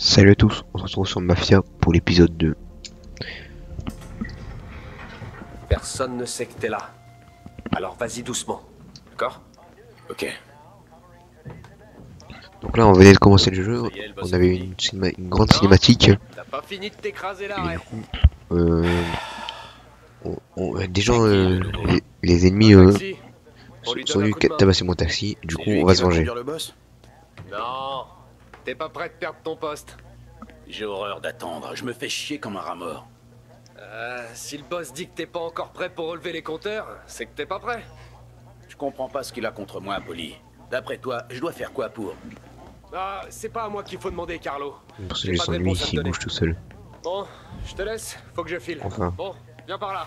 Salut à tous, on se retrouve sur Mafia pour l'épisode 2. Personne ne sait que t'es là. Alors vas-y doucement. D'accord? Ok. Donc là on venait de commencer le jeu, Ça y est, le boss on avait est une grande cinématique. T'as pas fini de t'écraser là, Et ouais. du coup, des gens, les ennemis Taxi. On lui sont donne un venus coup de main. tabasser mon taxi, du C'est coup lui on va qui se venger. conduire le boss. Non. T'es pas prêt de perdre ton poste. J'ai horreur d'attendre, je me fais chier comme un rat mort. Si le boss dit que t'es pas encore prêt pour relever les compteurs, c'est que t'es pas prêt. Je comprends pas ce qu'il a contre moi, Polly. D'après toi, je dois faire quoi pour... Ah, c'est pas à moi qu'il faut demander, Carlo. Parce que J'ai j'ai pas son de lui réponse à te qui donner. bouge tout seul. Bon, je te laisse, faut que je file. Enfin. Bon, viens par là.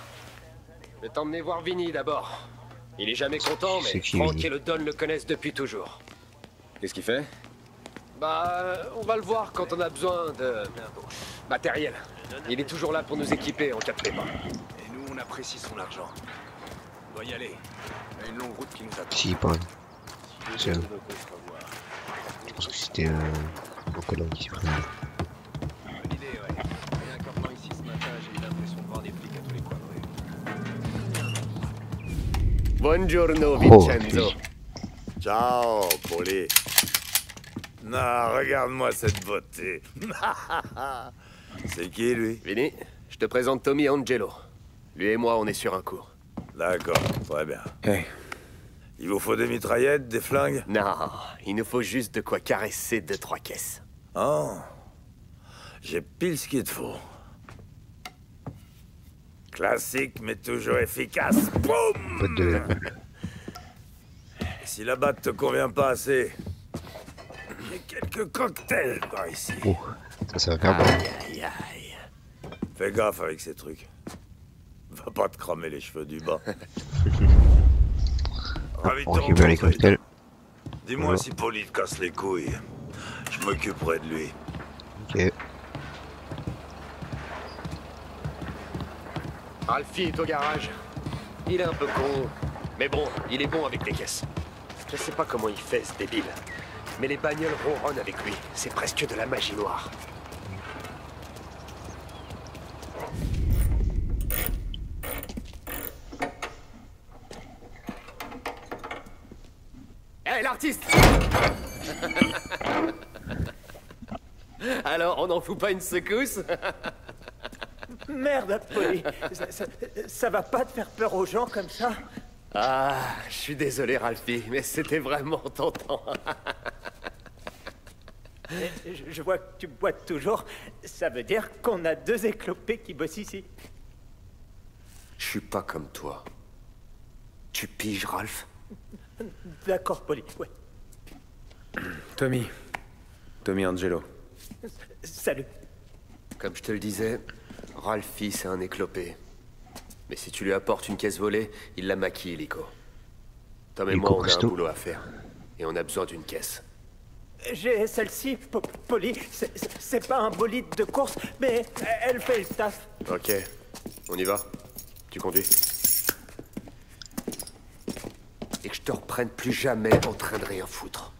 Je vais t'emmener voir Vinny d'abord. Il est jamais content, C'est mais qui, Franck Vinny? et le Don le connaissent depuis toujours. Qu'est-ce qu'il fait? Bah, on va le voir quand on a besoin de matériel. Il est toujours là pour nous équiper en cas de pépin. Et nous, on apprécie son argent. On doit y aller. Il y a une longue route qui nous attend. Si, pareil. Je pense que c'était mon collègue qui s'est pris. Bonne idée, ouais. Rien qu'en venant ici ce matin, j'ai eu l'impression de voir des flics à tous les coins de rue. Buongiorno, Oh, Vincenzo. oui. Ciao, Polly. Non, regarde-moi cette beauté. C'est qui, lui? Vinny, je te présente Tommy Angelo. Lui et moi, on est sur un coup. D'accord, très bien. Hey. Il vous faut des mitraillettes, des flingues? Non, il nous faut juste de quoi caresser 2-3 caisses. Oh, j'ai pile ce qu'il te faut. Classique, mais toujours efficace. Boum! Boîte de meubles. Si la batte te convient pas assez, j'ai quelques cocktails par ici. Oh, ça va faire bon. Aïe, aïe. Fais gaffe avec ces trucs. Va pas te cramer les cheveux du bas. Ravi de On te récupère les rencontrer. cocktails. Dis-moi Voilà. si Polly te casse les couilles. Je m'occuperai de lui. Ok. Alfie est au garage. Il est un peu con, mais bon, il est bon avec les caisses. Je sais pas comment il fait, ce débile. Mais les bagnoles ronronnent avec lui. C'est presque de la magie noire. Hé, l'artiste! Alors, on n'en fout pas une secousse? Merde, Polly, ça va pas te faire peur aux gens comme ça? Ah, je suis désolé, Ralphie, mais c'était vraiment tentant. Je vois que tu boites toujours. Ça veut dire qu'on a deux éclopés qui bossent ici. Je suis pas comme toi. Tu piges, Ralph? D'accord, Polly, ouais. Tommy. Tommy Angelo. Salut. Comme je te le disais, Ralphie, c'est un éclopé. Mais si tu lui apportes une caisse volée, il la maquille, Lico. Tom et Lico moi, on a un Presto. boulot à faire. Et on a besoin d'une caisse. J'ai celle-ci, Polly. C'est pas un bolide de course, mais elle fait le taf. Ok, on y va. Tu conduis. Et que je te reprenne plus jamais en train de rien foutre.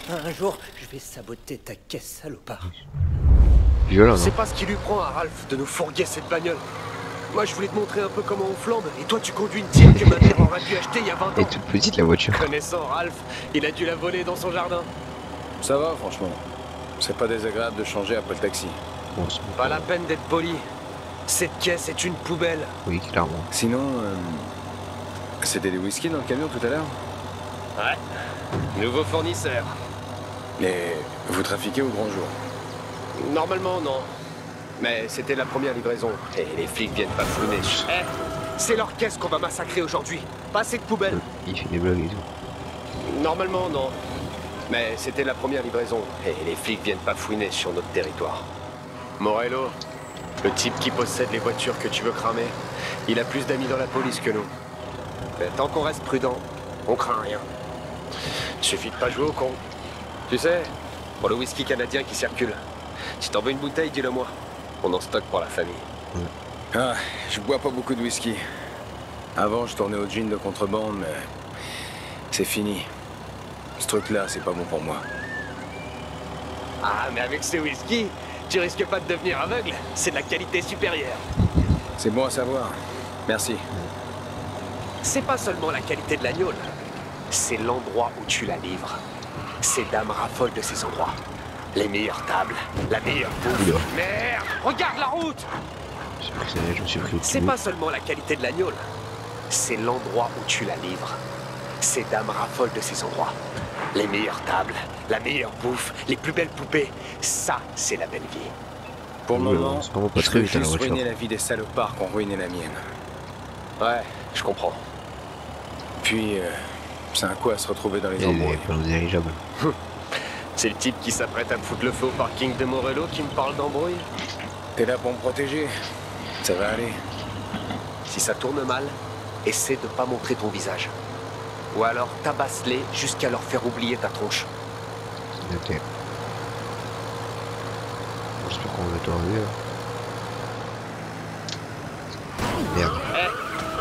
Un jour, je vais saboter ta caisse, salopard. Violent, C'est non? pas ce qui lui prend à Ralph de nous fourguer cette bagnole. Moi, je voulais te montrer un peu comment on flambe, et toi, tu conduis une tienne que ma mère aurait pu acheter il y a 20 Elle ans. est toute petite la voiture. Connaissant Ralph, il a dû la voler dans son jardin. Ça va, franchement. C'est pas désagréable de changer après le taxi. Bon, c'est Pas la peine d'être poli. Cette caisse est une poubelle. oui, clairement. Sinon, c'était des whisky dans le camion tout à l'heure? Ouais. Nouveau fournisseur. Et vous trafiquez au grand jour? Normalement, non. Mais c'était la première livraison. Et les flics viennent pas fouiner. Eh, c'est leur caisse qu'on va massacrer aujourd'hui. Pas cette poubelle. Il fait des blagues et tout. Normalement, non. Mais c'était la première livraison. Et les flics viennent pas fouiner sur notre territoire. Morello, le type qui possède les voitures que tu veux cramer, il a plus d'amis dans la police que nous. Mais tant qu'on reste prudent, on craint rien. Suffit de pas jouer au con. Tu sais, pour le whisky canadien qui circule, si t'en veux une bouteille, dis-le moi. On en stocke pour la famille. Ah, je bois pas beaucoup de whisky. Avant, je tournais au gin de contrebande, mais C'est fini. Ce truc-là, c'est pas bon pour moi. Ah, mais avec ce whisky, tu risques pas de devenir aveugle. C'est de la qualité supérieure. C'est bon à savoir. Merci. C'est pas seulement la qualité de l'agneau, c'est l'endroit où tu la livres. Ces dames raffolent de ces endroits. Les meilleures tables, la meilleure bouffe. Oula. Merde, regarde la route! Je me suis pris au C'est cul. pas seulement la qualité de l'agneau, c'est l'endroit où tu la livres. Ces dames raffolent de ces endroits. Les meilleures tables, la meilleure bouffe, les plus belles poupées. Ça, c'est la belle vie. Pour le Oui, moment, c'est vraiment pas je très veux vite à la juste voiture. ruiner la vie des salopards qui ont ruiné la mienne. Ouais, je comprends. Puis, c'est un coup à se retrouver dans les Et embrouilles. pas dirigeable. C'est le type qui s'apprête à me foutre le feu au parking de Morello qui me parle d'embrouille. T'es là pour me protéger. Ça va aller. Si ça tourne mal, essaie de pas montrer ton visage. Ou alors tabasse-les jusqu'à leur faire oublier ta tronche. Ok. J'espère qu'on va tout revu. Merde. Eh,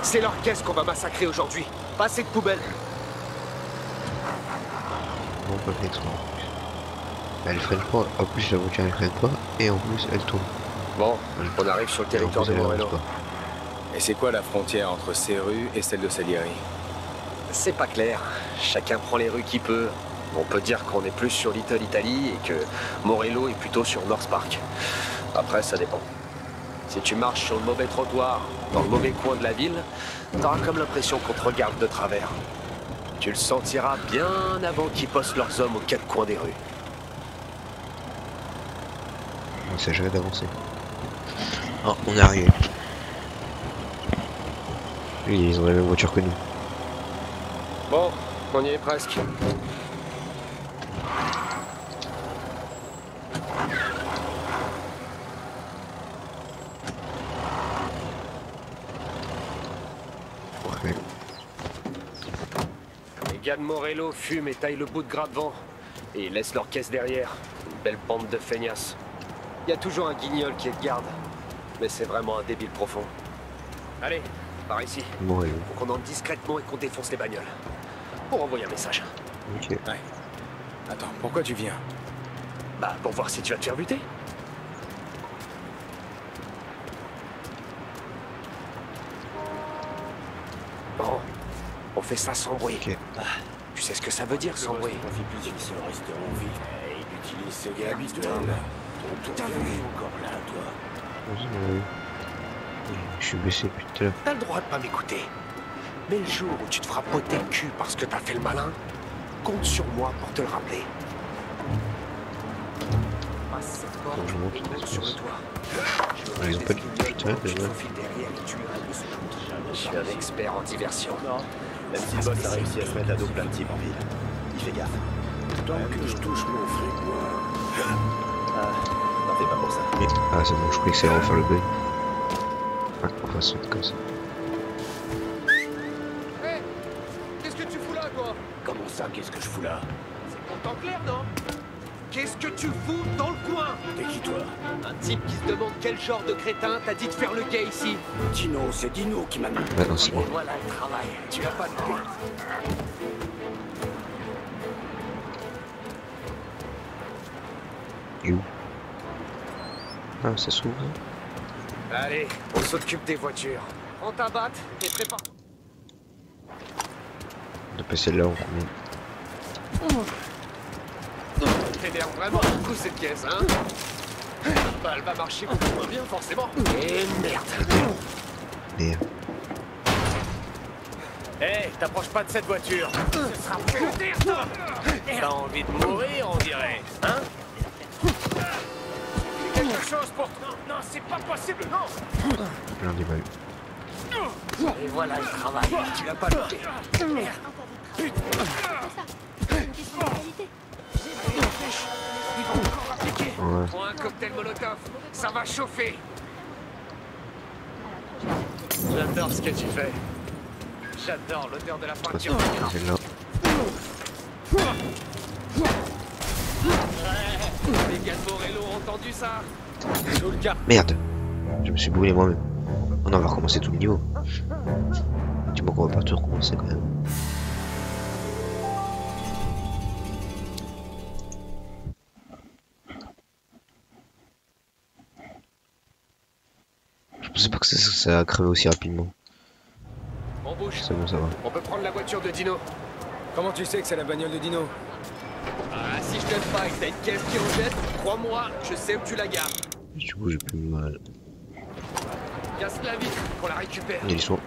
c'est leur caisse qu'on va massacrer aujourd'hui. Pas cette poubelle. On peut faire exprès. Elle freine pas, en plus la voiture elle freine pas, et en plus elle tourne. Bon, on arrive sur le Et en territoire plus, de elle avance Morello. pas. Et c'est quoi la frontière entre ces rues et celle de Salieri? C'est pas clair. Chacun prend les rues qu'il peut. On peut dire qu'on est plus sur Little Italy et que Morello est plutôt sur North Park. Après, ça dépend. Si tu marches sur le mauvais trottoir, dans le mauvais coin de la ville, t'auras comme l'impression qu'on te regarde de travers. Tu le sentiras bien avant qu'ils postent leurs hommes aux quatre coins des rues. On s'agirait d'avancer. Oh, on est arrivé. Oui, ils ont la même voiture que nous. Bon, on y est presque. Parfait. Les gars de Morello fument et taillent le bout de gras devant. Et ils laissent leur caisse derrière. Une belle bande de feignasses. Il y a toujours un guignol qui est de garde. Mais c'est vraiment un débile profond. Allez, par ici. Bon, et Faut qu'on entre discrètement et qu'on défonce les bagnoles. Pour envoyer un message. ok. Ouais. Attends, pourquoi tu viens? Bah, pour voir si tu vas te faire buter. Bon, on fait ça sans bruit. Ok. Tu sais ce que ça veut dire sans bruit? C'est le restaurant vide. Il utilise ce gars habituel. T'as vu encore là, toi? Vas-y, je suis baissé depuis tout à l'heure. T'as le droit de pas m'écouter. Mais le jour où tu te feras botter le cul parce que t'as fait le malin, compte sur moi pour te le rappeler. Passe cette porte, Faut que je monte, et monte je sur le pense. toit. Ils ont pas de putain, Tu déjà. faufiles derrière et tu hurles dessus. Je suis un expert en diversion. Même si le boss a réussi à se mettre à dos plein de types en ville. Il fait gaffe. Tant que je touche mon fric, moi. T'en fais pas pour ça. Mais- ah, c'est bon, je croyais que ça allait refaire le bug. Ah, enfin, c'est comme ça. Hé, qu'est-ce que tu fous là, toi? Comment ça, qu'est-ce que je fous là? C'est pourtant clair, non? Qu'est-ce que tu fous dans le coin? T'es qui, toi? Un type qui se demande quel genre de crétin t'a dit de faire le gay ici. Dino, c'est Dino qui m'a mis. Ah non, c'est bon. Voilà le travail. Tu vas pas te plaindre. Et où? Ah, ça s'ouvre. Allez, on s'occupe des voitures. Prends ta batte et prépare. On a passé là en combien? T'énerve vraiment beaucoup cette caisse, hein? Bah, elle va marcher beaucoup moins bien, forcément. Et merde. Merde. Hé, t'approches pas de cette voiture. Ce sera putain, toi. T'as envie de mourir, on dirait, hein? Quelque chose pour... Non, non, c'est pas possible, non. Plein des balles. Et voilà le travail. Tu l'as pas loupé. Ils vont encore appliquer. Ouais. Prends un cocktail molotov. Ça va chauffer. J'adore ce que tu fais. J'adore l'odeur de la Ah, peinture. c'est là. Les gars de Morello ont entendu ça. Sous le car. Merde. Je me suis brûlé moi-même. Oh non, on va recommencer tout le niveau. Dis-moi qu'on va pas tout recommencer quand même. ça a crevé aussi rapidement. On bouge. C'est bon, ça va. On peut prendre la voiture de Dino. Comment tu sais que c'est la bagnole de Dino? Ah, si je t'aime pas et que t'as une caisse qui rejette, crois-moi, je sais où tu la gardes. Du coup, j'ai plus mal. Casse la vitre pour la récupérer. Ils sont.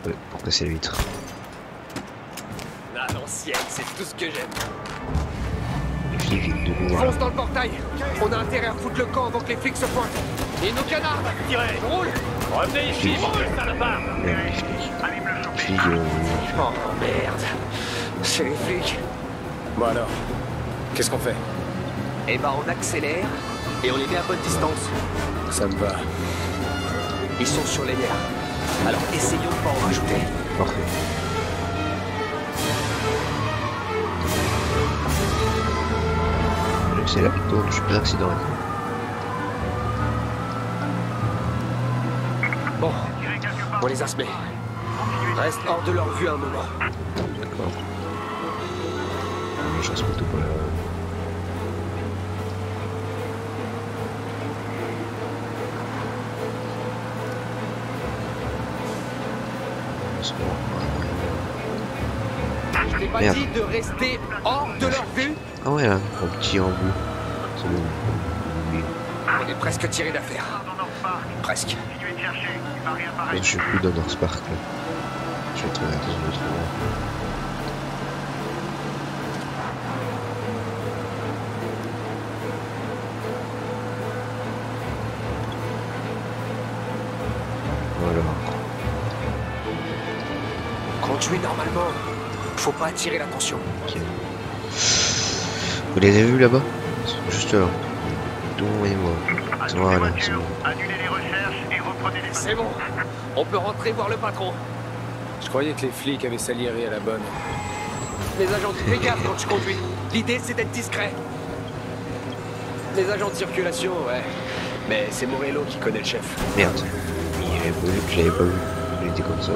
Ouais, pour casser la vitre. À l'ancienne, c'est tout ce que j'aime. Les flics de nouveau. Fonce dans le portail. On a intérêt à foutre le camp avant que les flics se pointent. Et nos canards, tirez. Roule. Revenez ici, bordel de salopard. Merde, les flics. Les flics, Oh merde. C'est les flics. Bon alors, qu'est-ce qu'on fait? Eh ben, on accélère et on les met à bonne distance. Ça me va. Ils sont sur les nerfs. Alors essayons de pas en rajouter. Parfait. C'est là qu'il tourne, je suis pas accident. Bon, on les a semés. Reste hors de leur vue un moment. D'accord. Je reste plutôt pas là. C'est bon. Je t'ai pas Merde. dit de rester hors de leur vue. Ah ouais, là, un petit embout. C'est bon. Oui. On est presque tiré d'affaire. Presque. Je suis plus dans North Park là. Je vais trouver dans un autre endroit. Voilà. Conduis normalement. Faut pas attirer l'attention. Ok. Vous les avez vus là-bas? Juste là. D'où voyez-moi. Voilà, c'est bon. C'est bon. On peut rentrer voir le patron. Je croyais que les flics avaient Salieri à la bonne. Les agents, fais gaffe quand tu conduis. L'idée, c'est d'être discret. Les agents de circulation, ouais. Mais c'est Morello qui connaît le chef. Merde. Je l'avais pas vu. Il était comme ça.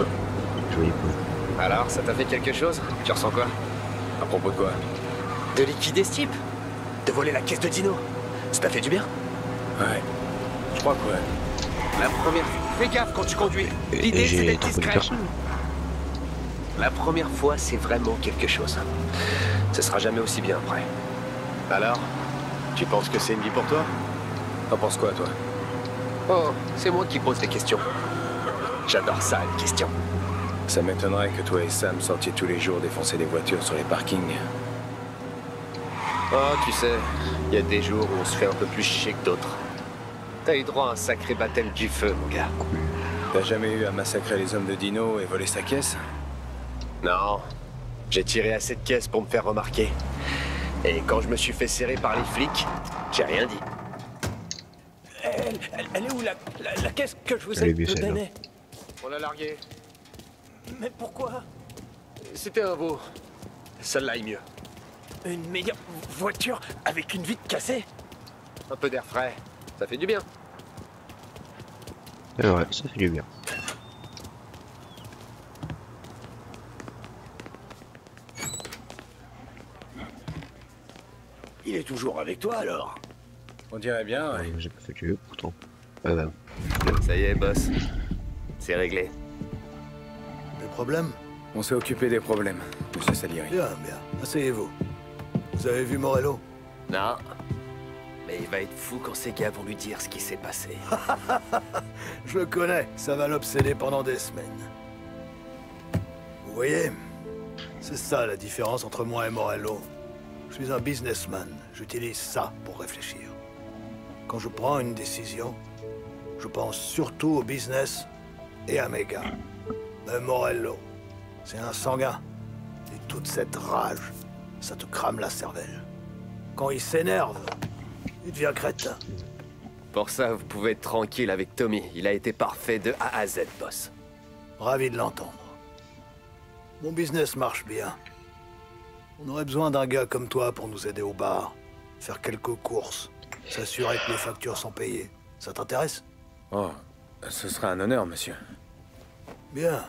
Je voyais pas. Alors, ça t'a fait quelque chose? Tu ressens quoi? À propos de quoi? De liquider ce type? De voler la caisse de Dino? Ça t'a fait du bien? Ouais. Je crois que ouais. La première... Fais gaffe quand tu conduis. L'idée, c'est J'ai d'être trompé discret. personne. La première fois, c'est vraiment quelque chose. Ce sera jamais aussi bien après. Alors, tu penses que c'est une vie pour toi? T'en penses quoi, toi? Oh, c'est moi qui pose des questions. J'adore ça, les questions. Ça m'étonnerait que toi et Sam sortiez tous les jours défoncer des voitures sur les parkings. Oh, tu sais, il y a des jours où on se fait un peu plus chier que d'autres. T'as eu droit à un sacré baptême du feu, mon gars. T'as jamais eu à massacrer les hommes de Dino et voler sa caisse? Non, j'ai tiré assez de caisses pour me faire remarquer. Et quand je me suis fait serrer par les flics, j'ai rien dit. Elle est où la caisse que je vous Elle ai est bien, celle-là. donnée? On l'a largué. Mais pourquoi? C'était un veau. Celle-là est mieux. Une meilleure voiture avec une vitre cassée? Un peu d'air frais, ça fait du bien. Et ouais, ça fait du bien. Il est toujours avec toi alors? On dirait bien, ouais. J'ai pas fait du jeu pourtant. Ouais, bah. Ça y est, boss. C'est réglé. Des problèmes? On s'est occupé des problèmes, monsieur Salieri. Bien, bien. Asseyez-vous. Vous avez vu Morello? Non. Mais il va être fou quand ces gars vont lui dire ce qui s'est passé. Je le connais. Ça va l'obséder pendant des semaines. Vous voyez? C'est ça la différence entre moi et Morello. Je suis un businessman. J'utilise ça pour réfléchir. Quand je prends une décision, je pense surtout au business et à mes gars. Mais Morello, c'est un sanguin. Et toute cette rage, ça te crame la cervelle. Quand il s'énerve, il devient crétin. Pour ça, vous pouvez être tranquille avec Tommy. Il a été parfait de A à Z, boss. Ravi de l'entendre. Mon business marche bien. On aurait besoin d'un gars comme toi pour nous aider au bar, faire quelques courses, s'assurer que les factures sont payées. Ça t'intéresse? Oh, ce serait un honneur, monsieur. Bien.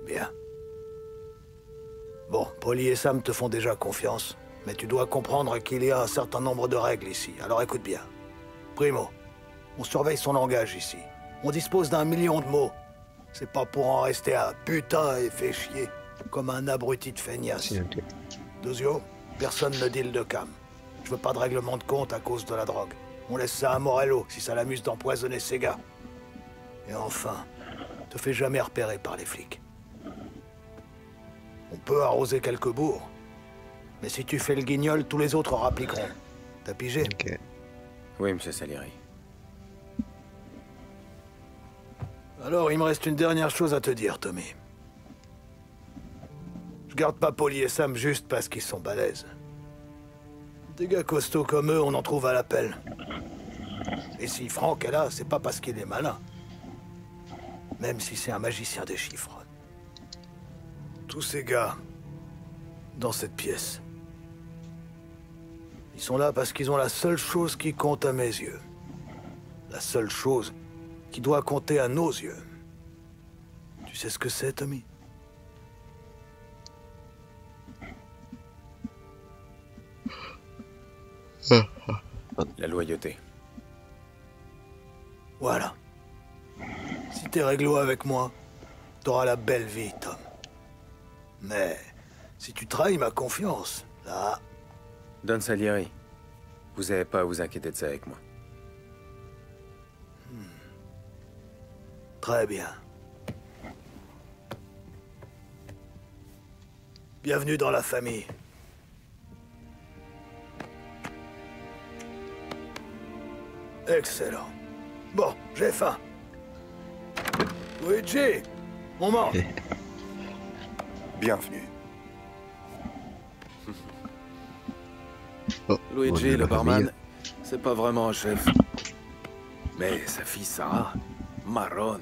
Bien. Bon, Polly et Sam te font déjà confiance, mais tu dois comprendre qu'il y a un certain nombre de règles ici, alors écoute bien. Primo, On surveille son langage ici. On dispose d'1 million de mots. C'est pas pour en rester à putain et fait chier, comme un abruti de feignasse. C'est noté. Dozio, personne ne deal de cam. Je veux pas de règlement de compte à cause de la drogue. On laisse ça à Morello, si ça l'amuse d'empoisonner ses gars. Et enfin, te fais jamais repérer par les flics. On peut arroser quelques bourgs, mais si tu fais le guignol, tous les autres rappliqueront. T'as pigé? Ok. Oui, monsieur Salieri. Alors, il me reste une dernière chose à te dire, Tommy. Je garde pas Polly et Sam juste parce qu'ils sont balèzes. Des gars costauds comme eux, on en trouve à l'appel. Et si Frank est là, c'est pas parce qu'il est malin. Même si c'est un magicien des chiffres. Tous ces gars, dans cette pièce, ils sont là parce qu'ils ont la seule chose qui compte à mes yeux. La seule chose qui doit compter à nos yeux. Tu sais ce que c'est, Tommy? La loyauté. Voilà. Si t'es réglo avec moi, t'auras la belle vie, Tom. Mais si tu trahis ma confiance, là... Don Salieri, vous n'avez pas à vous inquiéter de ça avec moi. Très bien. Bienvenue dans la famille. Excellent. Bon, j'ai faim. Luigi, on mange. Bienvenue. Oh, Luigi, on est le dans la famille. barman, c'est pas vraiment un chef. Mais sa fille Sarah, marrone.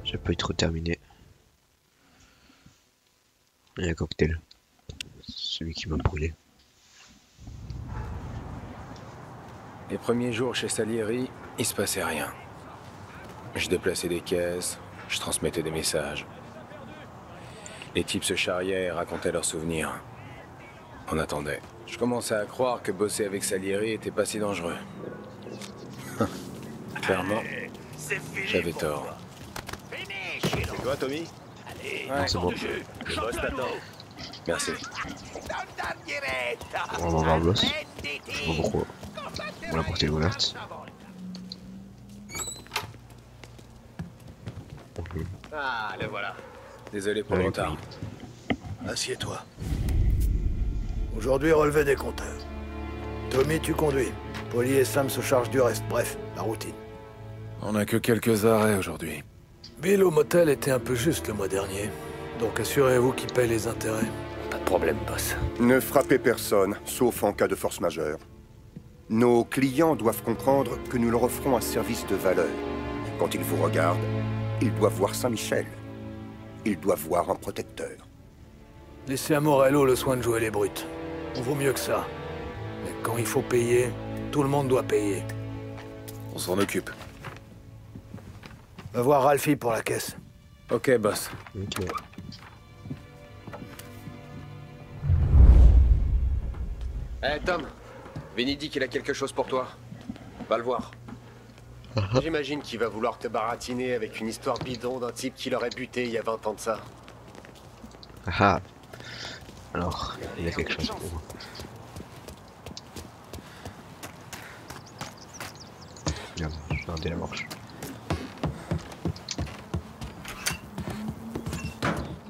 J'ai pas eu trop terminé. Et un cocktail. Celui qui m'a brûlé. Les premiers jours chez Salieri, il se passait rien. Je déplaçais des caisses, je transmettais des messages. Les types se charriaient et racontaient leurs souvenirs. On attendait. Je commençais à croire que bosser avec Salieri était pas si dangereux. Clairement, j'avais tort. C'est quoi, Tommy? Non, c'est bon. Le boss t'attend. Merci. On va voir Bloss. Je sais pas pourquoi. On l'a portée ouverte. Ah, le voilà. Désolé pour le Ouais, retard. Assieds-toi. Aujourd'hui, relevé des compteurs. Tommy, tu conduis. Polly et Sam se chargent du reste. Bref, la routine. On a que quelques arrêts aujourd'hui. Bill au motel était un peu juste le mois dernier. Donc assurez-vous qu'il paye les intérêts. Pas de problème, boss. Ne frappez personne, sauf en cas de force majeure. Nos clients doivent comprendre que nous leur offrons un service de valeur. Quand ils vous regardent, ils doivent voir Saint-Michel. Ils doivent voir un protecteur. Laissez à Morello le soin de jouer les brutes. On vaut mieux que ça. Mais quand il faut payer, tout le monde doit payer. On s'en occupe. Va voir Ralphie pour la caisse. Ok, boss. Ok. Eh, Tom. Vinny dit qu'il a quelque chose pour toi. Va le voir. J'imagine qu'il va vouloir te baratiner avec une histoire bidon d'un type qui l'aurait buté il y a 20 ans de ça. Ah. Alors, il y a quelque chose pour moi. Merde, je vais rater la marche.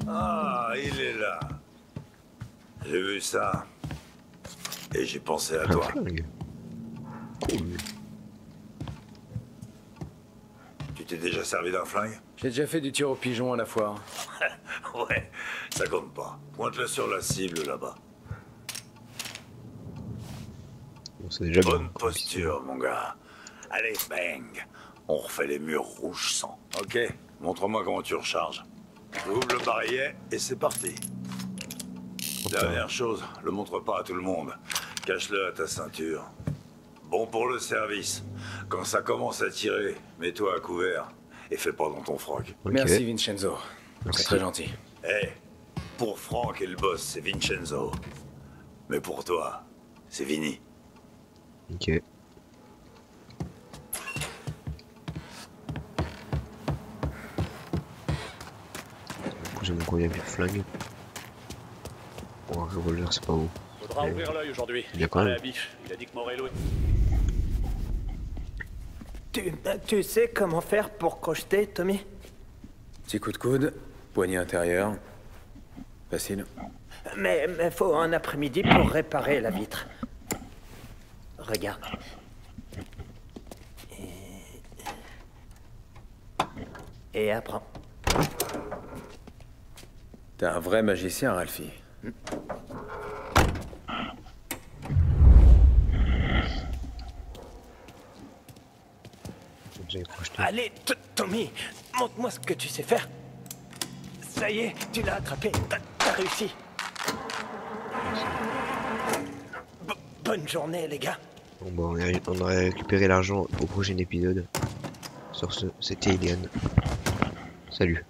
Ah, il est là. J'ai vu ça. Et j'ai pensé à toi. Un flingue. Cool. Tu t'es déjà servi d'un flingue? J'ai déjà fait du tir au pigeon à la foire. Ouais, ça compte pas. Pointe-le sur la cible là-bas. Bon, c'est déjà Bonne bien. posture, mon gars. Allez, bang. On refait les murs rouges sang. Ok, montre-moi comment tu recharges. Ouvre le barillet et c'est parti. Dernière chose, le montre pas à tout le monde. Cache-le à ta ceinture. Bon pour le service. Quand ça commence à tirer, mets-toi à couvert et fais pas dans ton froc. Ok. Merci, Vincenzo. Merci. C'est très gentil. Eh, pour Franck et le boss, c'est Vincenzo. Mais pour toi, C'est fini. Ok. Du coup, j'ai mon combien de flingue. Bon, un revolver, c'est pas beau. Faudra ouvrir l'œil aujourd'hui. Il y a quand même. Il a dit que Morello... Tu sais comment faire pour crocheter, Tommy? Petit coup de coude, poignée intérieure. Facile. Mais faut un après-midi pour réparer la vitre. Regarde. Et apprends. T'es un vrai magicien, Ralphie. Allez, Tommy, montre-moi ce que tu sais faire. Ça y est, tu l'as attrapé. T'as réussi. Bonne journée, les gars. Bon, bah, on aurait récupéré l'argent au prochain épisode. Sur ce, c'était Ilian. Salut.